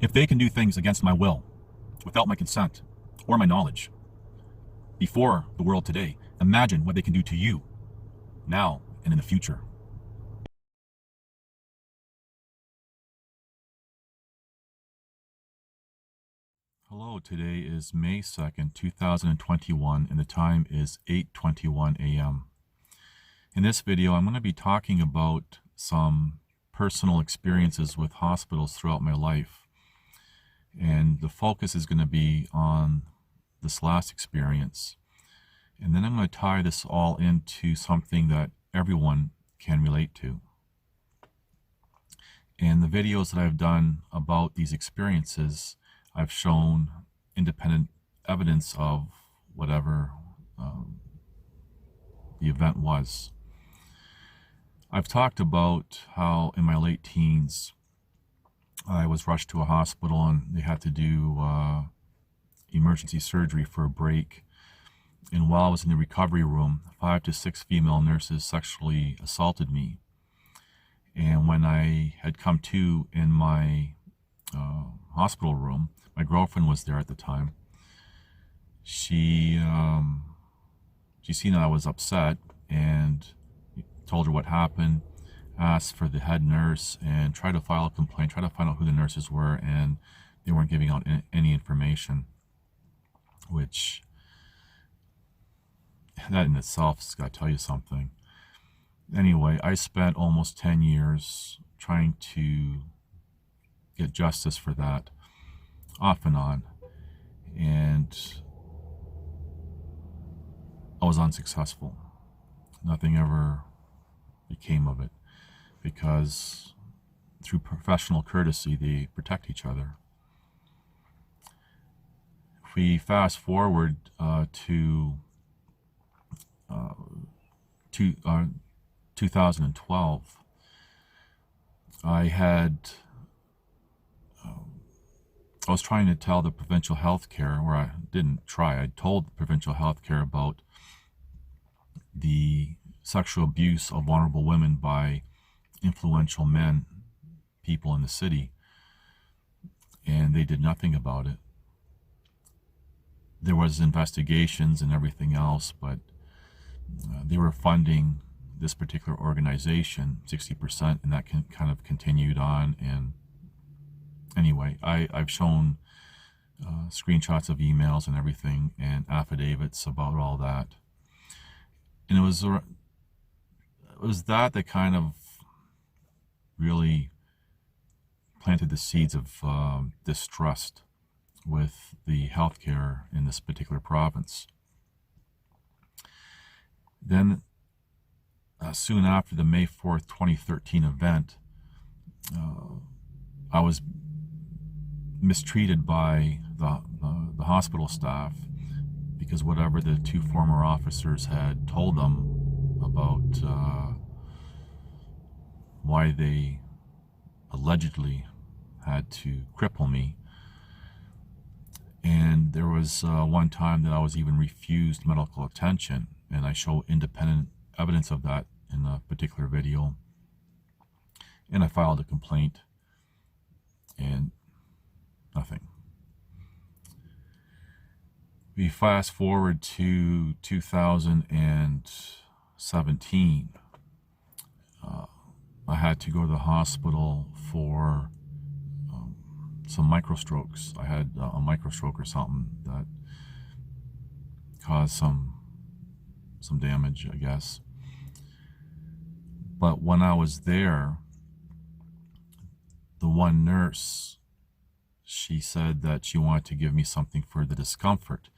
If they can do things against my will, without my consent or my knowledge, before the world today, imagine what they can do to you now and in the future. Hello, today is May 2nd, 2021, and the time is 8:21 a.m. In this video, I'm going to be talking about some personal experiences with hospitals throughout my life. And the focus is going to be on this last experience. And then I'm going to tie this all into something that everyone can relate to. And the videos that I've done about these experiences, I've shown independent evidence of whatever the event was. I've talked about how in my late teens I was rushed to a hospital and they had to do emergency surgery for a break. And while I was in the recovery room, 5 to 6 female nurses sexually assaulted me. And when I had come to in my hospital room, my girlfriend was there at the time. She seen that I was upset and told her what happened, asked for the head nurse and tried to file a complaint, tried to find out who the nurses were, and they weren't giving out any information, which that in itself has got to tell you something. Anyway, I spent almost 10 years trying to get justice for that, off and on, and I was unsuccessful. Nothing ever became of it, because through professional courtesy they protect each other. If we fast forward to 2012, I was trying to tell the provincial healthcare, or I didn't try, I told the provincial healthcare about the sexual abuse of vulnerable women by influential men, people in the city, and they did nothing about it. There was investigations and everything else, but they were funding this particular organization 60%, and that kind of continued on. And anyway, I've shown screenshots of emails and everything and affidavits about all that. And it was that kind of really planted the seeds of distrust with the healthcare in this particular province. Then, soon after the May 4th, 2013 event, I was mistreated by the hospital staff, because whatever the two former officers had told them about why they allegedly had to cripple me. And there was one time that I was even refused medical attention, and I show independent evidence of that in a particular video. And I filed a complaint, and nothing. We fast forward to 2017. I had to go to the hospital for some microstrokes. I had a microstroke or something that caused some damage, I guess. But when I was there, the one nurse, she said that she wanted to give me something for the discomfort.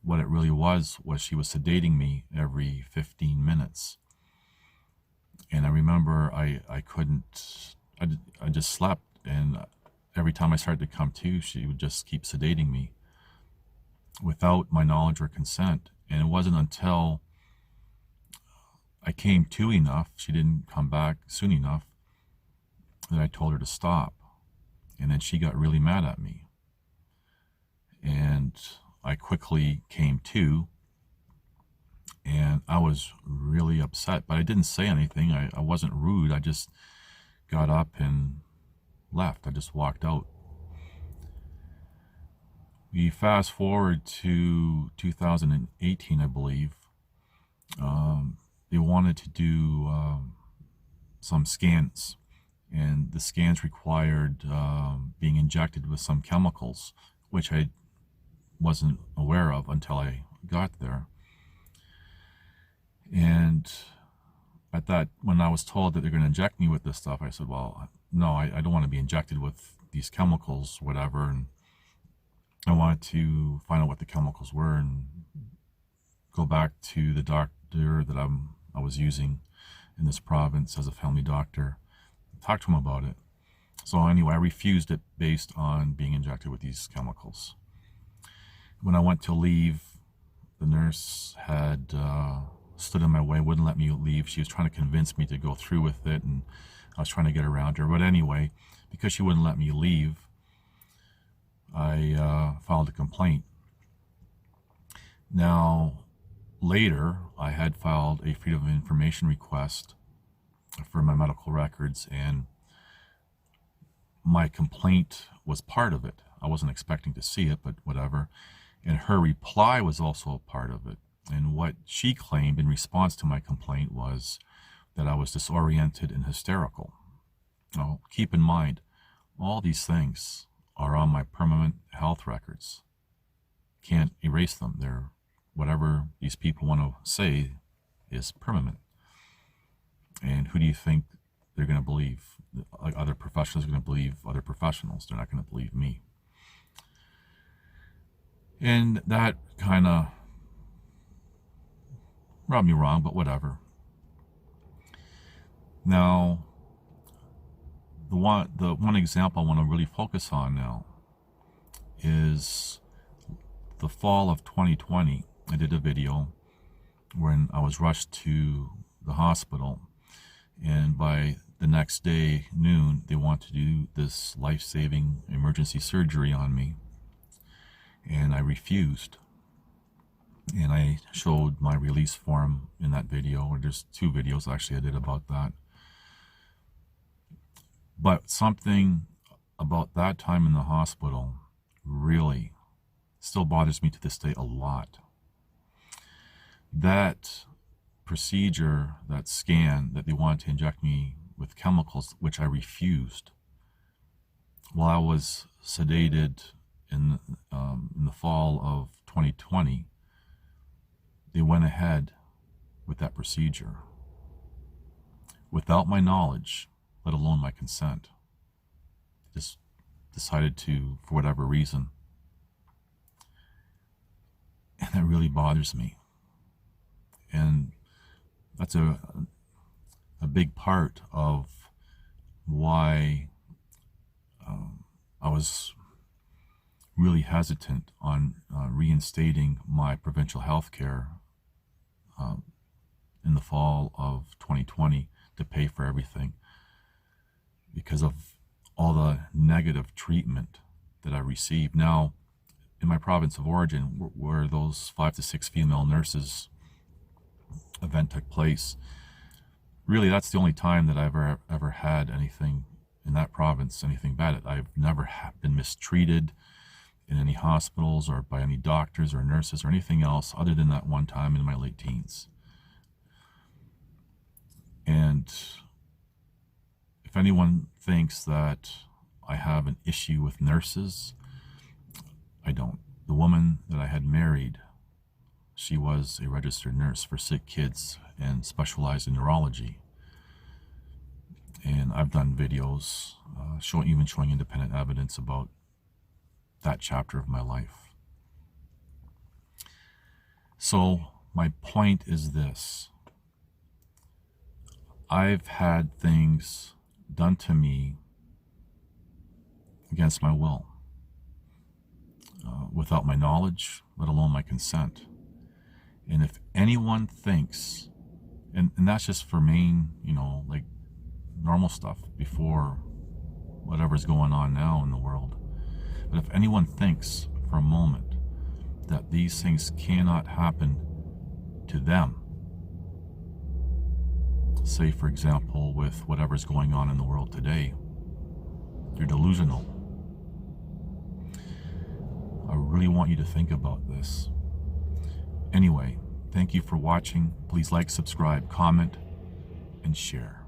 What it really was she was sedating me every 15 minutes. And I remember I just slept, and every time I started to come to, she would just keep sedating me without my knowledge or consent. And it wasn't until I came to enough, she didn't come back soon enough, that I told her to stop. And then she got really mad at me. And I quickly came to, and I was really upset, but I didn't say anything. I wasn't rude. I just got up and left. I just walked out. We fast forward to 2018, I believe. They wanted to do some scans, and the scans required being injected with some chemicals, which I wasn't aware of until I got there. And at that, when I was told that they're going to inject me with this stuff, I said, well, no, I don't want to be injected with these chemicals, whatever. And I wanted to find out what the chemicals were and go back to the doctor that I was using in this province as a family doctor, talk to him about it. So anyway, I refused it based on being injected with these chemicals. When I went to leave, the nurse had stood in my way, wouldn't let me leave. She was trying to convince me to go through with it, and I was trying to get around her. But anyway, because she wouldn't let me leave, I filed a complaint. Now, later, I had filed a Freedom of Information request for my medical records, and my complaint was part of it. I wasn't expecting to see it, but whatever. And her reply was also a part of it. And what she claimed in response to my complaint was that I was disoriented and hysterical. Now, keep in mind, all these things are on my permanent health records. Can't erase them. They're whatever these people want to say is permanent. And who do you think they're going to believe? Like, other professionals are going to believe other professionals. They're not going to believe me. And that kind of rubbed me wrong, but whatever. Now, the one example I want to really focus on now is the fall of 2020. I did a video when I was rushed to the hospital, and by the next day, noon, they want to do this life-saving emergency surgery on me, and I refused. And I showed my release form in that video, or there's 2 videos actually I did about that. But something about that time in the hospital really still bothers me to this day a lot. That procedure, that scan that they wanted to inject me with chemicals, which I refused, while I was sedated in the fall of 2020, they went ahead with that procedure without my knowledge, let alone my consent. Just decided to, for whatever reason. And that really bothers me. And that's a big part of why I was really hesitant on reinstating my provincial health care in the fall of 2020 to pay for everything, because of all the negative treatment that I received. Now, in my province of origin, where those 5 to 6 female nurses event took place, really that's the only time that I've ever had anything in that province, anything bad. I've never been mistreated in any hospitals or by any doctors or nurses or anything else other than that one time in my late teens. And if anyone thinks that I have an issue with nurses, I don't. The woman that I had married, she was a registered nurse for sick kids and specialized in neurology. And I've done videos showing independent evidence about that chapter of my life. So my point is this. I've had things done to me against my will, without my knowledge, let alone my consent. And if anyone thinks, and that's just for main, like normal stuff before whatever's going on now in the world. But if anyone thinks for a moment that these things cannot happen to them, say for example with whatever's going on in the world today, you're delusional. A really want you to think about this. Anyway, thank you for watching. Please like, subscribe, comment, and share.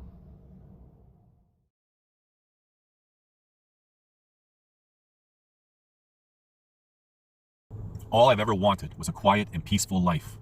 All I've ever wanted was a quiet and peaceful life.